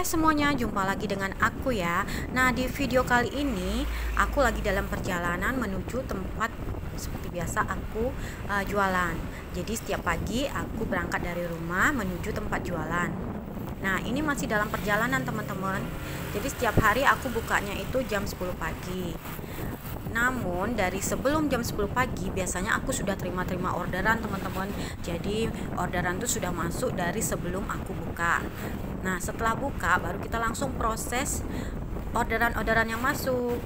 Hai semuanya, jumpa lagi dengan aku ya. Nah, di video kali ini aku lagi dalam perjalanan menuju tempat seperti biasa aku jualan. Jadi setiap pagi aku berangkat dari rumah menuju tempat jualan. Nah, ini masih dalam perjalanan teman-teman. Jadi setiap hari aku bukanya itu jam 10 pagi. Namun dari sebelum jam 10 pagi biasanya aku sudah terima orderan teman-teman. Jadi orderan itu sudah masuk dari sebelum aku buka. Nah, setelah buka baru kita langsung proses orderan-orderan yang masuk.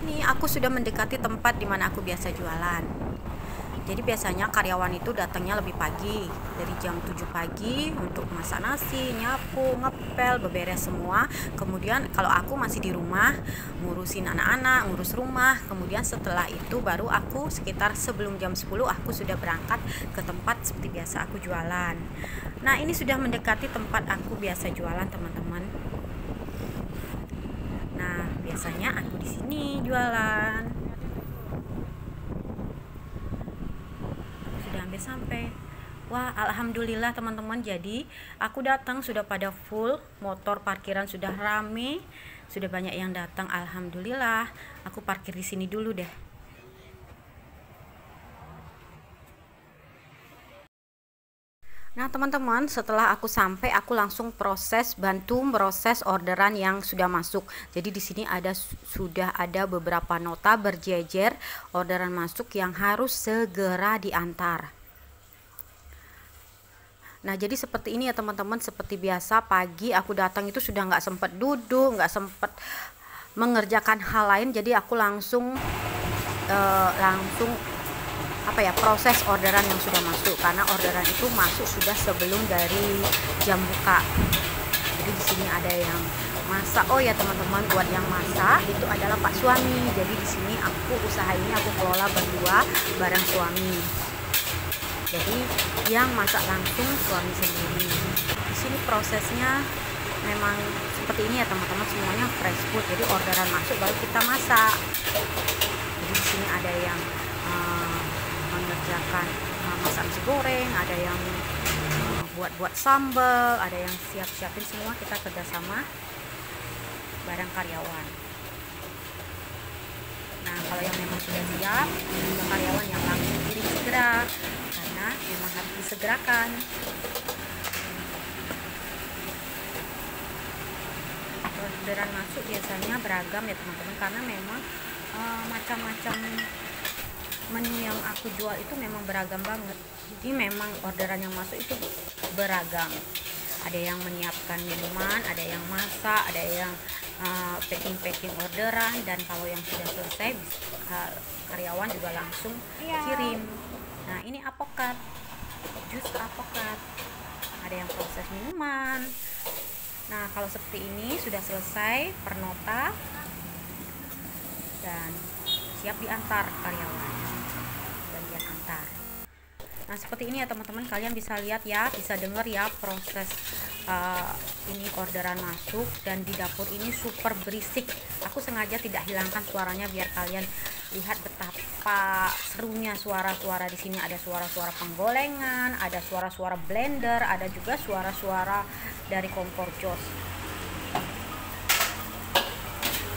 Ini aku sudah mendekati tempat di mana aku biasa jualan. Jadi biasanya karyawan itu datangnya lebih pagi, dari jam 7 pagi untuk masak nasi, nyapu, ngepel, beberes semua. Kemudian kalau aku masih di rumah ngurusin anak-anak, ngurus rumah. Kemudian setelah itu baru aku sekitar sebelum jam 10 aku sudah berangkat ke tempat seperti biasa aku jualan. Nah, ini sudah mendekati tempat aku biasa jualan, teman-teman. Nah, biasanya aku di sini jualan. Hampir sampai. Wah, alhamdulillah teman-teman. Jadi aku datang sudah pada full, motor parkiran sudah rame, sudah banyak yang datang. Alhamdulillah. Aku parkir di sini dulu deh. Nah teman-teman, setelah aku sampai aku langsung bantu proses orderan yang sudah masuk. Jadi di sini sudah ada beberapa nota berjejer orderan masuk yang harus segera diantar. Nah, jadi seperti ini ya teman-teman. Seperti biasa pagi aku datang itu sudah nggak sempat duduk, nggak sempat mengerjakan hal lain. Jadi aku langsung proses orderan yang sudah masuk, karena orderan itu masuk sudah sebelum dari jam buka. Jadi di sini ada yang masak. Oh ya teman-teman, buat yang masak itu adalah Pak suami. Jadi di sini usaha ini aku kelola berdua bareng suami. Jadi yang masak langsung suami sendiri. Di sini prosesnya memang seperti ini ya teman-teman, semuanya fresh food. Jadi orderan masuk baru kita masak. Jadi di sini ada yang mengerjakan masak nasi goreng, ada yang buat sambal, ada yang siapin semua. Kita kerjasama bareng karyawan. Nah, kalau yang memang sudah siap, karyawan yang langsung kirim segera, karena memang harus disegerakan. Orderan masuk biasanya beragam ya teman-teman, karena memang macam-macam menu yang aku jual itu memang beragam banget. Jadi memang orderan yang masuk itu beragam. Ada yang menyiapkan minuman, ada yang masak, ada yang packing orderan, dan kalau yang sudah selesai karyawan juga langsung kirim. Nah, ini apokat, jus apokat. Ada yang proses minuman. Nah, kalau seperti ini sudah selesai per nota dan siap diantar karyawan. Bagian antar. Nah, seperti ini ya teman-teman, kalian bisa lihat ya, bisa dengar ya proses ini orderan masuk. Dan di dapur ini super berisik. Aku sengaja tidak hilangkan suaranya biar kalian lihat betapa serunya suara-suara di sini. Ada suara-suara penggolengan, ada suara-suara blender, ada juga suara-suara dari kompor jos.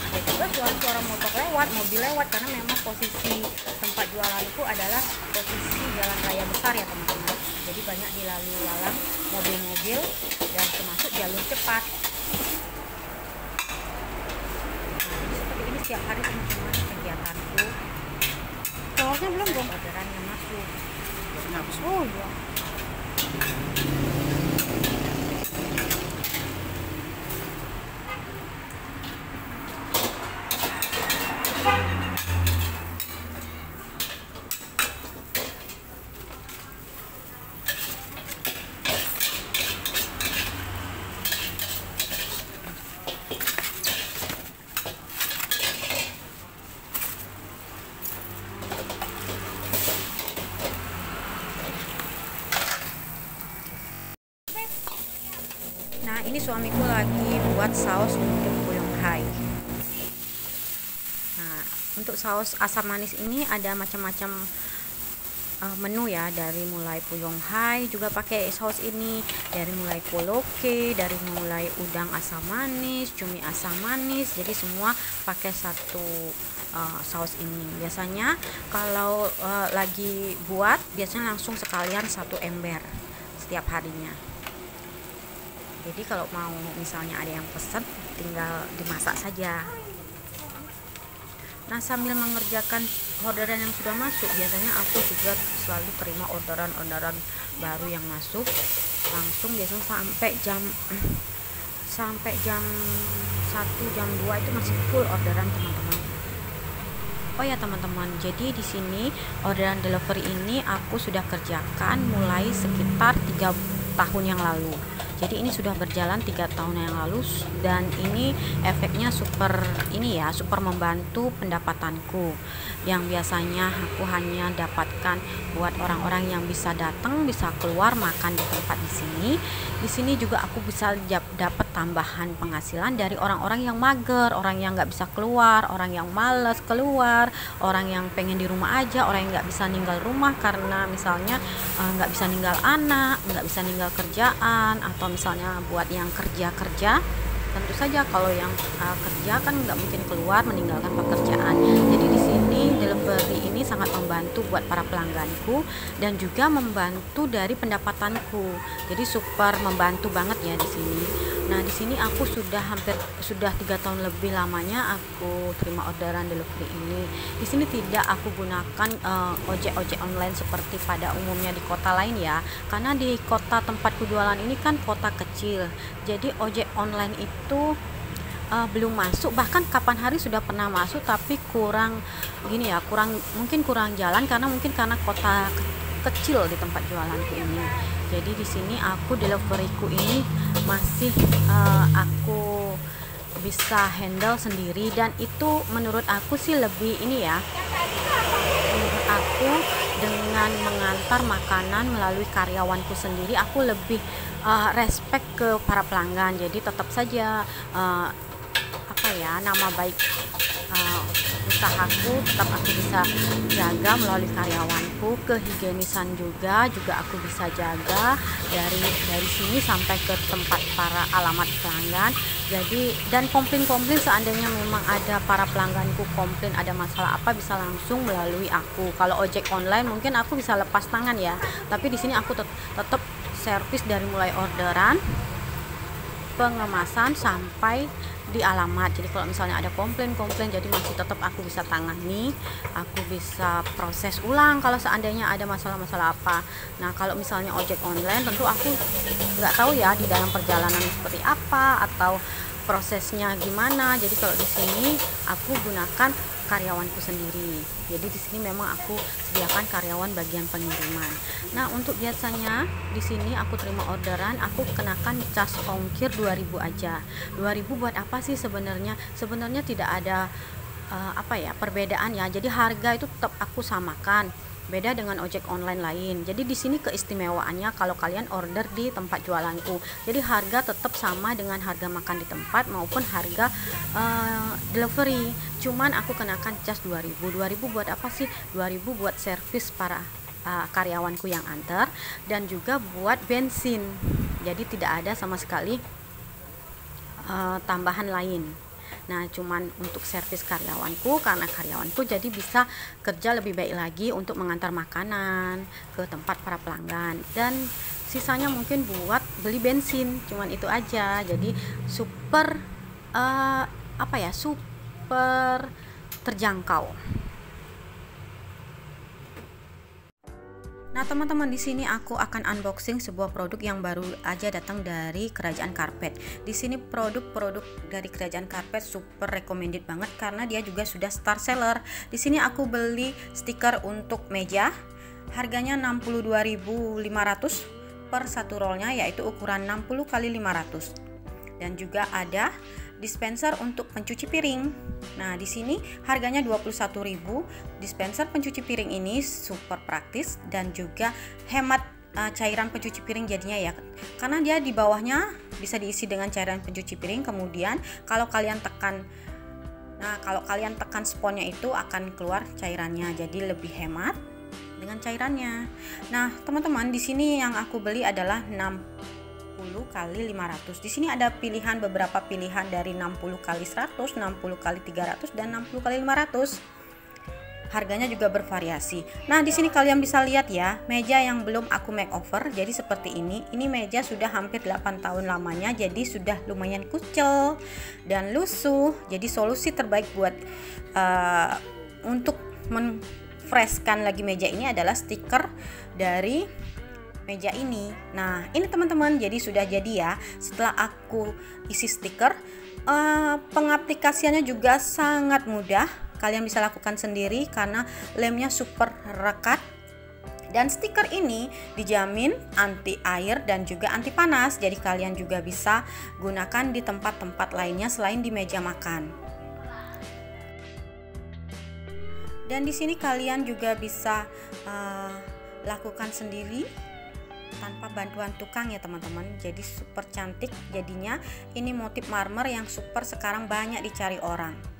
Ada juga suara-suara motor lewat, mobil lewat, karena memang posisi tempat jualan itu adalah posisi jalan raya besar ya teman-teman. Jadi banyak dilalui lalang mobil-mobil dan termasuk jalur cepat. Nah, seperti ini setiap hari teman-teman kegiatanku. Telurnya belum dong? Orderan yang masuk. Oh iya. Nah, ini suamiku lagi buat saus untuk Fuyung Hai. Nah, untuk saus asam manis ini ada macam-macam menu ya, dari mulai Puyong Hai juga pakai saus ini, dari mulai koloke, dari mulai udang asam manis, cumi asam manis, jadi semua pakai satu saus ini. Biasanya kalau lagi buat, biasanya langsung sekalian satu ember setiap harinya. Jadi kalau mau misalnya ada yang pesen, tinggal dimasak saja. Nah, sambil mengerjakan orderan yang sudah masuk, biasanya aku juga selalu terima orderan-orderan baru yang masuk langsung, biasanya sampai jam 1 jam 2 itu masih full orderan teman-teman. Oh ya teman-teman, jadi di sini orderan delivery ini aku sudah kerjakan mulai sekitar 3 tahun yang lalu. Jadi ini sudah berjalan 3 tahun yang lalu, dan ini efeknya super membantu pendapatanku yang biasanya aku hanya dapatkan buat orang-orang yang bisa datang, bisa keluar makan di tempat di sini. Di sini juga aku bisa dapat tambahan penghasilan dari orang-orang yang mager, orang yang nggak bisa keluar, orang yang males keluar, orang yang pengen di rumah aja, orang yang nggak bisa ninggal rumah karena misalnya nggak bisa ninggal anak, nggak bisa ninggal kerjaan, atau misalnya buat yang kerja, tentu saja kalau yang kerja kan nggak mungkin keluar meninggalkan pekerjaan. Jadi di sini delivery ini sangat membantu buat para pelangganku dan juga membantu dari pendapatanku. Jadi super membantu banget ya di sini. Nah, di sini aku sudah 3 tahun lebih lamanya aku terima orderan delivery ini. Di sini tidak aku gunakan ojek online seperti pada umumnya di kota lain ya. Karena di kota tempatku jualan ini kan kota kecil. Jadi ojek online itu belum masuk, bahkan kapan hari sudah pernah masuk tapi kurang jalan karena kota kecil di tempat jualanku ini. Jadi di sini aku deliveryku ini masih aku bisa handle sendiri, dan itu menurut aku sih lebih menurut aku dengan mengantar makanan melalui karyawanku sendiri, aku lebih respect ke para pelanggan. Jadi tetap saja nama baik usahaku tetap aku bisa jaga melalui karyawanku. Kehigienisan juga aku bisa jaga dari sini sampai ke tempat para alamat pelanggan. Jadi, dan komplain seandainya memang ada para pelangganku komplain ada masalah apa, bisa langsung melalui aku. Kalau ojek online mungkin aku bisa lepas tangan ya, tapi di sini aku tetap servis dari mulai orderan, pengemasan sampai di alamat. Jadi kalau misalnya ada komplain jadi masih tetap aku bisa tangani, aku bisa proses ulang kalau seandainya ada masalah apa. Nah, kalau misalnya ojek online tentu aku nggak tahu ya di dalam perjalanan seperti apa atau prosesnya gimana. Jadi kalau di sini aku gunakan karyawanku sendiri. Jadi di sini memang aku sediakan karyawan bagian pengiriman. Nah, untuk biasanya di sini aku terima orderan, aku kenakan cas ongkir 2.000 aja. 2.000 buat apa sih sebenarnya? Sebenarnya tidak ada perbedaan ya. Jadi harga itu tetap aku samakan. Beda dengan ojek online lain. Jadi di sini keistimewaannya kalau kalian order di tempat jualanku. Jadi harga tetap sama dengan harga makan di tempat maupun harga delivery. Cuman aku kenakan cas 2.000. 2.000 buat apa sih? 2.000 buat servis para karyawanku yang antar dan juga buat bensin. Jadi tidak ada sama sekali tambahan lain. Nah, cuman untuk servis karyawanku, karena karyawanku jadi bisa kerja lebih baik lagi untuk mengantar makanan ke tempat para pelanggan, dan sisanya mungkin buat beli bensin. Cuman itu aja. Jadi super super terjangkau. Nah, teman-teman, di sini aku akan unboxing sebuah produk yang baru aja datang dari Kerajaan Karpet. Di sini produk-produk dari Kerajaan Karpet super recommended banget karena dia juga sudah star seller. Di sini aku beli stiker untuk meja. Harganya 62.500 per satu rollnya, yaitu ukuran 60 x 500. Dan juga ada dispenser untuk pencuci piring. Nah, di sini harganya 21.000. Dispenser pencuci piring ini super praktis dan juga hemat cairan pencuci piring jadinya ya. Karena dia di bawahnya bisa diisi dengan cairan pencuci piring. Kemudian kalau kalian tekan sponnya itu akan keluar cairannya. Jadi lebih hemat dengan cairannya. Nah, teman-teman, di sini yang aku beli adalah 60 kali 500. Di sini ada pilihan, beberapa pilihan dari 60 kali 100, 60 kali 300 dan 60 kali 500. Harganya juga bervariasi. Nah, di sini kalian bisa lihat ya, meja yang belum aku makeover. Jadi seperti ini. Ini meja sudah hampir 8 tahun lamanya, jadi sudah lumayan kucel dan lusuh. Jadi solusi terbaik buat untuk freshkan lagi meja ini adalah stiker dari meja ini. Nah, ini teman-teman, jadi sudah jadi ya. Setelah aku isi stiker, pengaplikasiannya juga sangat mudah. Kalian bisa lakukan sendiri karena lemnya super rekat. Dan stiker ini dijamin anti air dan juga anti panas. Jadi kalian juga bisa gunakan di tempat-tempat lainnya selain di meja makan. Dan di sini kalian juga bisa lakukan sendiri tanpa bantuan tukang ya teman-teman. Jadi super cantik jadinya. Ini motif marmer yang super sekarang banyak dicari orang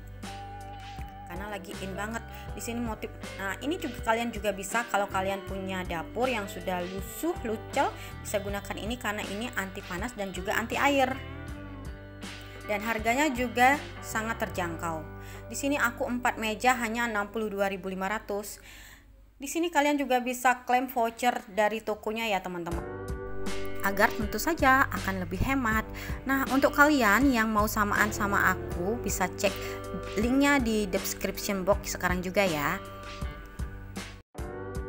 karena lagi in banget di sini motif. Nah, ini juga kalian juga bisa, kalau kalian punya dapur yang sudah lusuh lucel, bisa gunakan ini karena ini anti panas dan juga anti air. Dan harganya juga sangat terjangkau. Di sini aku 4 meja hanya 62.500. Di sini kalian juga bisa klaim voucher dari tokonya ya teman-teman, agar tentu saja akan lebih hemat. Nah, untuk kalian yang mau samaan sama aku bisa cek linknya di description box sekarang juga ya.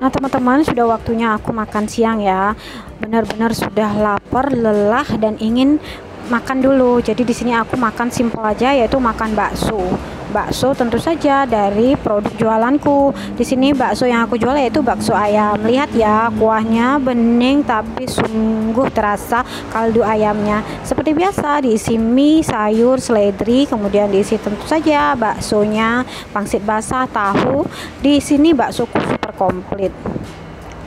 Nah teman-teman, sudah waktunya aku makan siang ya. Benar-benar sudah lapar, lelah dan ingin makan dulu. Jadi di sini aku makan simpel aja, yaitu makan bakso. Bakso tentu saja dari produk jualanku. Di sini bakso yang aku jual yaitu bakso ayam. Lihat ya, kuahnya bening tapi sungguh terasa kaldu ayamnya. Seperti biasa diisi mie, sayur, seledri, kemudian diisi tentu saja baksonya, pangsit basah, tahu. Di sini baksoku super komplit.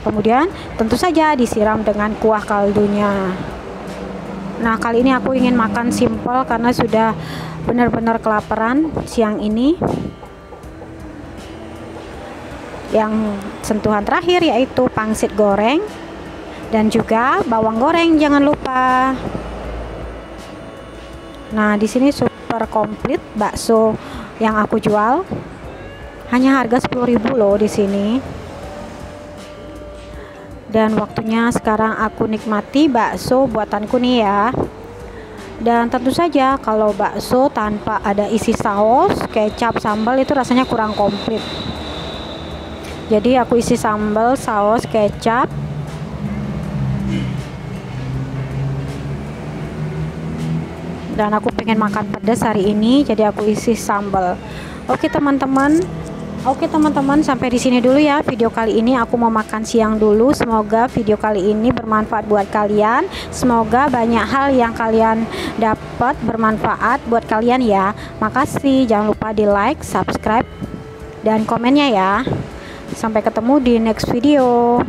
Kemudian tentu saja disiram dengan kuah kaldunya. Nah, kali ini aku ingin makan simpel karena sudah benar-benar kelaparan siang ini. Yang sentuhan terakhir yaitu pangsit goreng dan juga bawang goreng, jangan lupa. Nah, di sini super komplit bakso yang aku jual. Hanya harga 10.000 loh di sini. Dan waktunya sekarang aku nikmati bakso buatanku nih ya. Dan tentu saja kalau bakso tanpa ada isi saus, kecap, sambal itu rasanya kurang komplit. Jadi aku isi sambal, saus, kecap. Dan aku pengen makan pedas hari ini, jadi aku isi sambal. Oke teman-teman, sampai di sini dulu ya video kali ini. Aku mau makan siang dulu. Semoga video kali ini bermanfaat buat kalian. Semoga banyak hal yang kalian dapat bermanfaat buat kalian ya. Makasih, jangan lupa di like, subscribe, dan komennya ya. Sampai ketemu di next video.